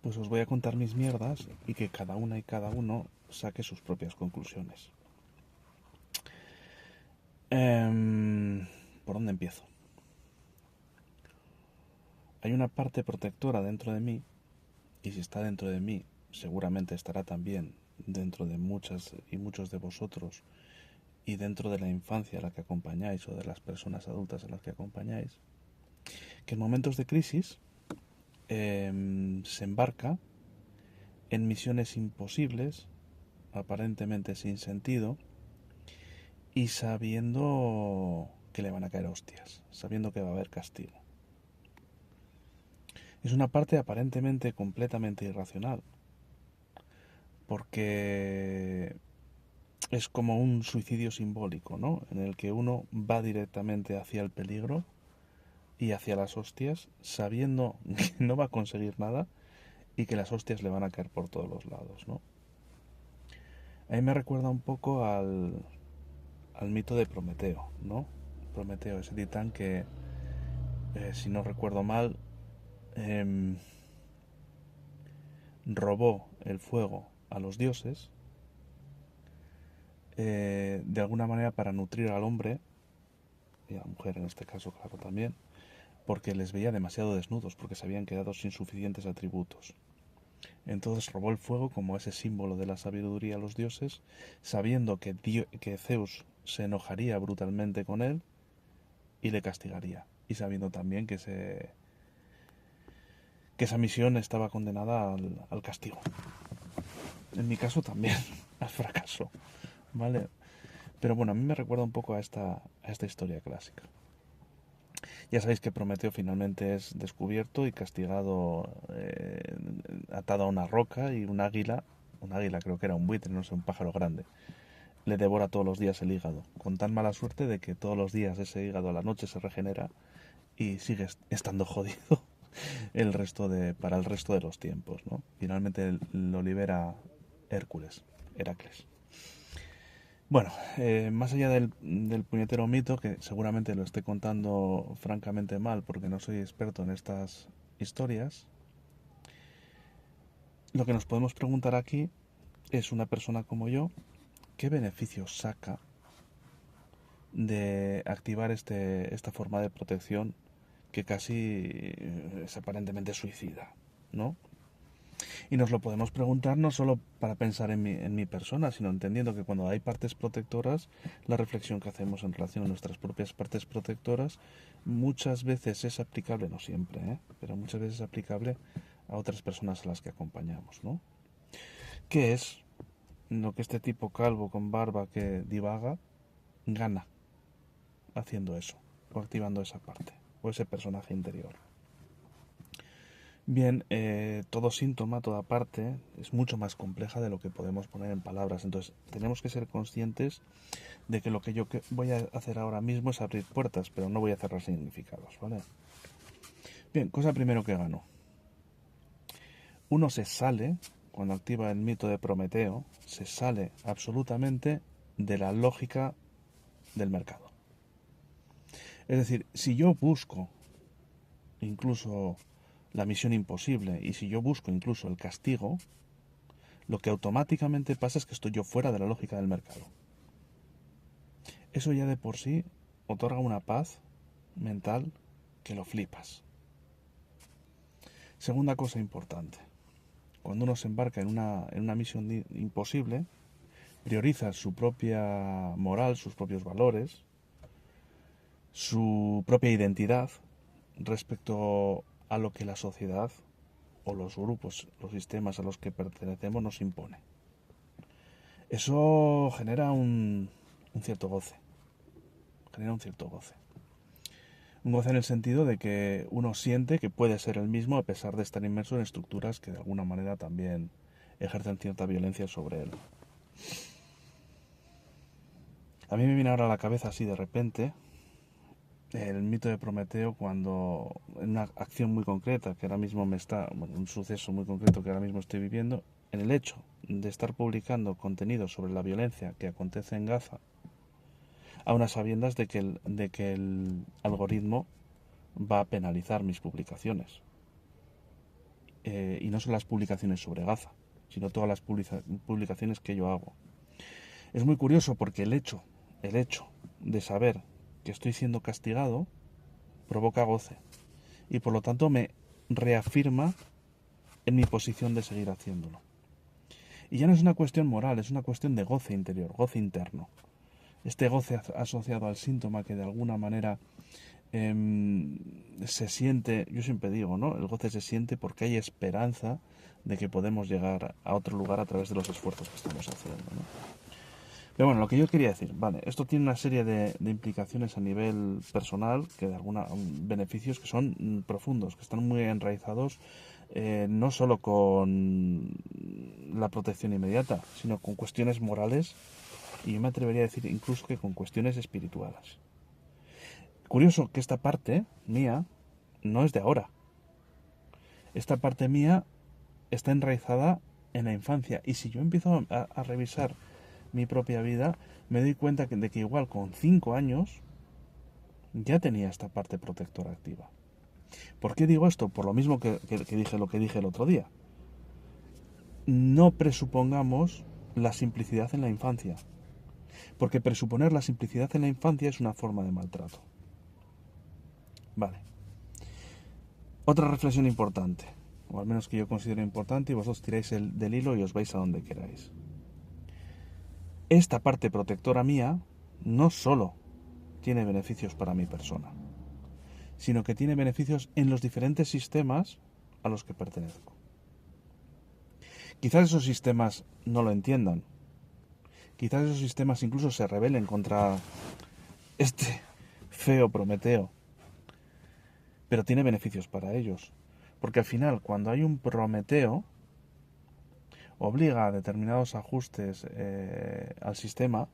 pues os voy a contar mis mierdas y que cada una y cada uno saque sus propias conclusiones. ¿Por dónde empiezo? Hay una parte protectora dentro de mí, y si está dentro de mí, seguramente estará también dentro de muchas y muchos de vosotros, y dentro de la infancia a la que acompañáis o de las personas adultas a las que acompañáis, que en momentos de crisis se embarca en misiones imposibles, aparentemente sin sentido, y sabiendo que le van a caer hostias, sabiendo que va a haber castigo. Es una parte aparentemente completamente irracional, porque es como un suicidio simbólico, ¿no? En el que uno va directamente hacia el peligro y hacia las hostias, sabiendo que no va a conseguir nada y que las hostias le van a caer por todos los lados, ¿no? A mí me recuerda un poco al mito de Prometeo, ¿no? Prometeo, ese titán que, si no recuerdo mal, eh, robó el fuego a los dioses, de alguna manera para nutrir al hombre, y a la mujer en este caso, claro, también, porque les veía demasiado desnudos, porque se habían quedado sin suficientes atributos. Entonces robó el fuego como ese símbolo de la sabiduría a los dioses, sabiendo que Zeus se enojaría brutalmente con él y le castigaría, y sabiendo también que esa misión estaba condenada al castigo. En mi caso también, al fracaso, ¿vale? Pero bueno, a mí me recuerda un poco a esta historia clásica. Ya sabéis que Prometeo finalmente es descubierto y castigado, atado a una roca, y un águila creo que era un buitre, no sé, un pájaro grande, le devora todos los días el hígado, con tan mala suerte de que todos los días ese hígado a la noche se regenera y sigue estando jodido para el resto de los tiempos, ¿no? Finalmente lo libera Heracles. Bueno, más allá del puñetero mito, que seguramente lo esté contando francamente mal porque no soy experto en estas historias, lo que nos podemos preguntar aquí es, una persona como yo, ¿qué beneficios saca de activar esta forma de protección que casi es aparentemente suicida, ¿no? Y nos lo podemos preguntar no solo para pensar en mi persona, sino entendiendo que cuando hay partes protectoras, la reflexión que hacemos en relación a nuestras propias partes protectoras muchas veces es aplicable, no siempre, pero muchas veces es aplicable a otras personas a las que acompañamos, ¿no? ¿Qué es lo que este tipo calvo con barba que divaga gana haciendo eso, o activando esa parte, o ese personaje interior? Bien, todo síntoma, toda parte, es mucho más compleja de lo que podemos poner en palabras. Entonces, tenemos que ser conscientes de que lo que yo voy a hacer ahora mismo es abrir puertas, pero no voy a cerrar significados, ¿vale? Bien, cosa primero que gano. Uno se sale, cuando activa el mito de Prometeo, se sale absolutamente de la lógica del mercado. Es decir, si yo busco incluso la misión imposible y si yo busco incluso el castigo, lo que automáticamente pasa es que estoy yo fuera de la lógica del mercado. Eso ya de por sí otorga una paz mental que lo flipas. Segunda cosa importante. Cuando uno se embarca en una misión imposible, prioriza su propia moral, sus propios valores, su propia identidad respecto a lo que la sociedad o los grupos, los sistemas a los que pertenecemos nos impone. Eso genera un cierto goce. Genera un cierto goce. Un goce en el sentido de que uno siente que puede ser el mismo a pesar de estar inmerso en estructuras que de alguna manera también ejercen cierta violencia sobre él. A mí me viene ahora a la cabeza así de repente el mito de Prometeo, cuando en una acción muy concreta que ahora mismo un suceso muy concreto que ahora mismo estoy viviendo, en el hecho de estar publicando contenido sobre la violencia que acontece en Gaza, a unas sabiendas de que el algoritmo va a penalizar mis publicaciones. y no son las publicaciones sobre Gaza, sino todas las publicaciones que yo hago. Es muy curioso porque el hecho de saber que estoy siendo castigado provoca goce y por lo tanto me reafirma en mi posición de seguir haciéndolo. Y ya no es una cuestión moral, es una cuestión de goce interior, goce interno. Este goce asociado al síntoma que de alguna manera se siente, yo siempre digo, ¿no? El goce se siente porque hay esperanza de que podemos llegar a otro lugar a través de los esfuerzos que estamos haciendo, ¿no? Pero bueno, lo que yo quería decir, vale, esto tiene una serie de implicaciones a nivel personal, que de algunos beneficios que son profundos, que están muy enraizados no solo con la protección inmediata, sino con cuestiones morales y yo me atrevería a decir incluso que con cuestiones espirituales. Curioso que esta parte mía no es de ahora. Esta parte mía está enraizada en la infancia y si yo empiezo a revisar mi propia vida, me doy cuenta de que igual con 5 años ya tenía esta parte protectora activa. ¿Por qué digo esto? Por lo mismo que dije lo que dije el otro día. No presupongamos la simplicidad en la infancia, porque presuponer la simplicidad en la infancia es una forma de maltrato. Vale. Otra reflexión importante, o al menos que yo considero importante, y vosotros tiráis del hilo y os vais a donde queráis. Esta parte protectora mía no solo tiene beneficios para mi persona, sino que tiene beneficios en los diferentes sistemas a los que pertenezco. Quizás esos sistemas no lo entiendan. Quizás esos sistemas incluso se rebelen contra este feo Prometeo. Pero tiene beneficios para ellos. Porque al final, cuando hay un Prometeo, obliga a determinados ajustes al sistema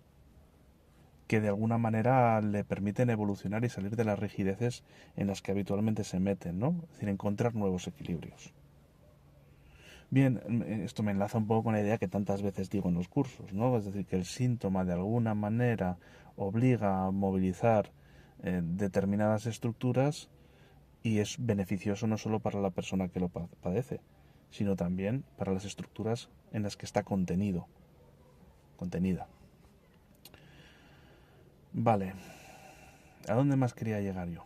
que de alguna manera le permiten evolucionar y salir de las rigideces en las que habitualmente se meten, ¿no? Es decir, encontrar nuevos equilibrios. Bien, esto me enlaza un poco con la idea que tantas veces digo en los cursos, ¿no? Es decir, que el síntoma de alguna manera obliga a movilizar determinadas estructuras y es beneficioso no solo para la persona que lo padece, sino también para las estructuras en las que está contenida. Vale, ¿a dónde más quería llegar yo?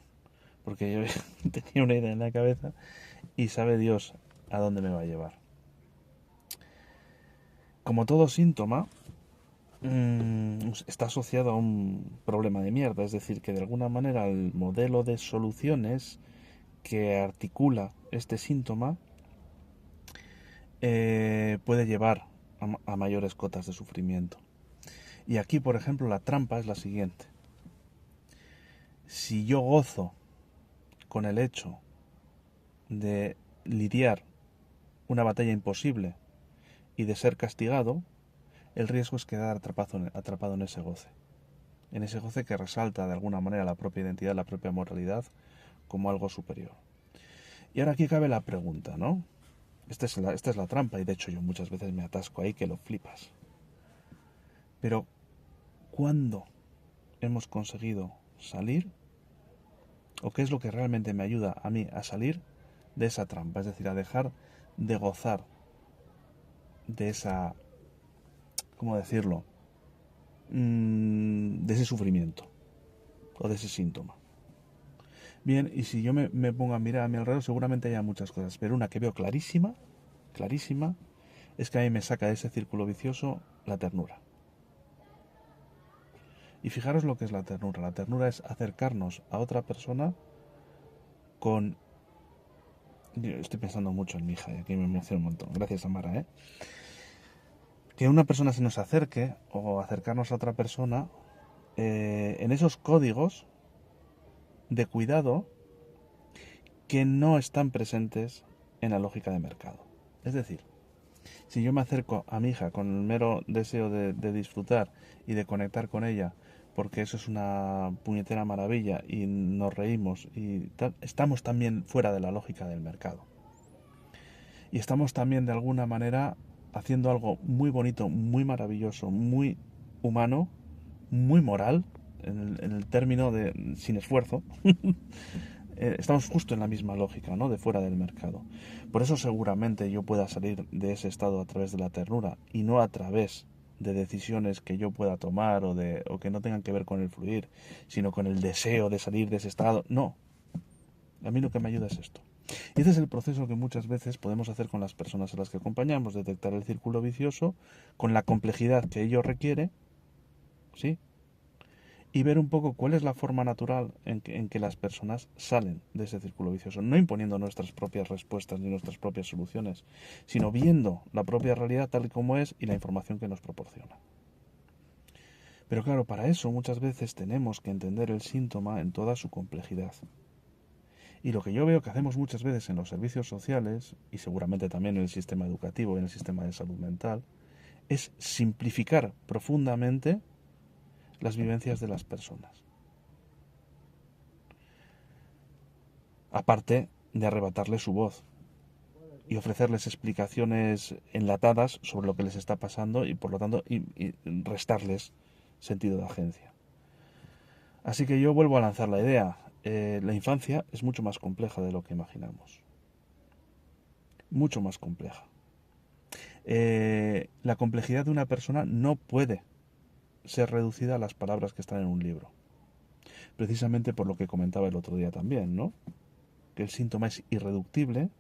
Porque yo tenía una idea en la cabeza y sabe Dios a dónde me va a llevar. Como todo síntoma, está asociado a un problema de mierda, es decir, que de alguna manera el modelo de soluciones que articula este síntoma puede llevar a mayores cotas de sufrimiento. Y aquí, por ejemplo, la trampa es la siguiente. Si yo gozo con el hecho de lidiar una batalla imposible y de ser castigado, el riesgo es quedar atrapado en ese goce que resalta de alguna manera la propia identidad, la propia moralidad como algo superior. Y ahora aquí cabe la pregunta, ¿no? Esta es la trampa y de hecho yo muchas veces me atasco ahí que lo flipas. Pero, ¿cuándo hemos conseguido salir? ¿O qué es lo que realmente me ayuda a mí a salir de esa trampa? Es decir, a dejar de gozar de esa, ¿cómo decirlo? De ese sufrimiento o de ese síntoma. Bien, y si yo me pongo a mirar a mi alrededor, seguramente haya muchas cosas, pero una que veo clarísima, es que a mí me saca de ese círculo vicioso la ternura. Y fijaros lo que es la ternura. La ternura es acercarnos a otra persona con... Yo estoy pensando mucho en mi hija y aquí me emociona un montón. Gracias, Amara, Que una persona se nos acerque o acercarnos a otra persona en esos códigos de cuidado que no están presentes en la lógica de mercado. Es decir, si yo me acerco a mi hija con el mero deseo de disfrutar y de conectar con ella, porque eso es una puñetera maravilla y nos reímos y tal, estamos también fuera de la lógica del mercado. Y estamos también de alguna manera haciendo algo muy bonito, muy maravilloso, muy humano, muy moral, en el término de sin esfuerzo, estamos justo en la misma lógica, ¿no? De fuera del mercado. Por eso seguramente yo pueda salir de ese estado a través de la ternura y no a través de decisiones que yo pueda tomar o que no tengan que ver con el fluir, sino con el deseo de salir de ese estado. No. A mí lo que me ayuda es esto. Y ese es el proceso que muchas veces podemos hacer con las personas a las que acompañamos, detectar el círculo vicioso con la complejidad que ello requiere, ¿sí? Y ver un poco cuál es la forma natural en que las personas salen de ese círculo vicioso, no imponiendo nuestras propias respuestas ni nuestras propias soluciones, sino viendo la propia realidad tal y como es y la información que nos proporciona. Pero claro, para eso muchas veces tenemos que entender el síntoma en toda su complejidad. Y lo que yo veo que hacemos muchas veces en los servicios sociales, y seguramente también en el sistema educativo y en el sistema de salud mental, es simplificar profundamente las vivencias de las personas. Aparte de arrebatarles su voz y ofrecerles explicaciones enlatadas sobre lo que les está pasando y por lo tanto y restarles sentido de agencia. Así que yo vuelvo a lanzar la idea. La infancia es mucho más compleja de lo que imaginamos. Mucho más compleja. La complejidad de una persona no puede ser reducida a las palabras que están en un libro. Precisamente por lo que comentaba el otro día también, ¿no? Que el síntoma es irreductible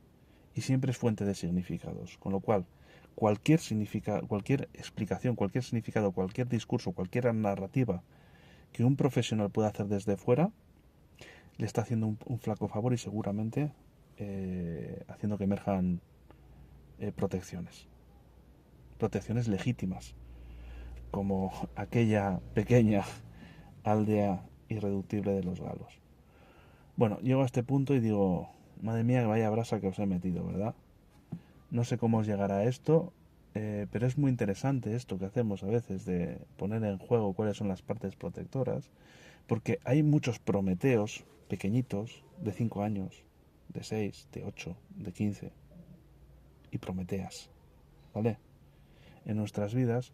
y siempre es fuente de significados. Con lo cual, cualquier explicación, cualquier significado, cualquier discurso, cualquier narrativa que un profesional pueda hacer desde fuera, le está haciendo un flaco favor y seguramente haciendo que emerjan protecciones. Protecciones legítimas, como aquella pequeña aldea irreductible de los galos. Bueno, llego a este punto y digo, madre mía, vaya brasa que os he metido, ¿verdad? No sé cómo os llegará esto, pero es muy interesante esto que hacemos a veces de poner en juego cuáles son las partes protectoras, porque hay muchos prometeos pequeñitos de 5 años, de 6, de 8, de 15 y prometeas, ¿vale? En nuestras vidas,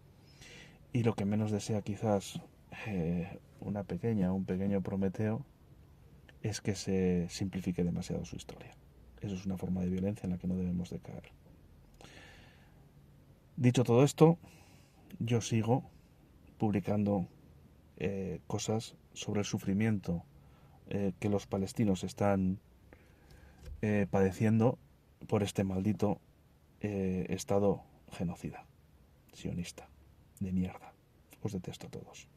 y lo que menos desea quizás un pequeño prometeo es que se simplifique demasiado su historia. Eso es una forma de violencia en la que no debemos de caer. Dicho todo esto, yo sigo publicando cosas sobre el sufrimiento que los palestinos están padeciendo por este maldito Estado genocida, sionista, de mierda. Os detesto a todos.